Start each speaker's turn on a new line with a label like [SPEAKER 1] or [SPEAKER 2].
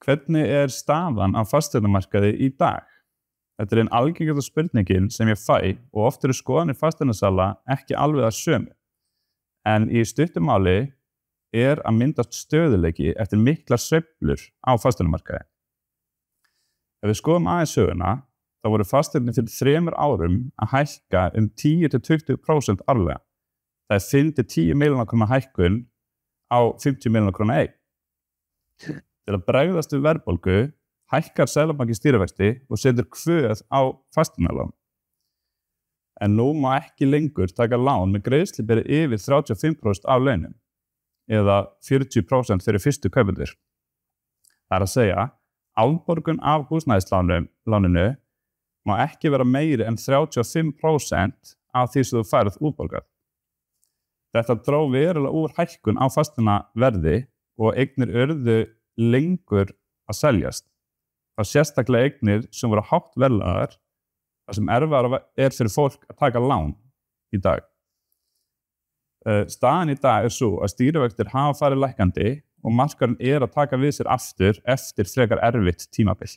[SPEAKER 1] Hvernig staðan á fasteignamarkaði í dag? Þetta einn algengasta spurningin sem ég fæ og oft eru skoðanir fasteignasala ekki alveg að sömu. En í stuttu máli að myndast stöðuleiki eftir miklar sveiflur á fasteignamarkaði. Ef við skoðum aðeins söguna, þá voru fasteignir fyrir 3 árum að hækka 10-20% árlega. Það 5-10 milljóna króna hækkun á 50 milljóna króna eign. Til að bregðast við verðbólgu hækkar Seðlabankinn stýrivexti og setur kvöð á fasteignalán. En nú má ekki lengur taka lán með greiðslubyrði yfir 35% af launum eða 40% fyrir fyrstu kaupendur. Það að segja, afborgun af húsnæðisláninu má ekki vera meiri en 35% af því sem þú færð útborgað. Þetta dró verulega úr hækkun á fasteignaverði og eignir urðu lengur að seljast. Það sérstaklega eignir sem voru hátt verðlagðar, þar sem erfiðara fyrir fólk að taka lán í dag. Staðan í dag svo að stýrivextir hafa farið lækkandi og markaðurinn að taka við sér aftur eftir frekar erfitt tímabil.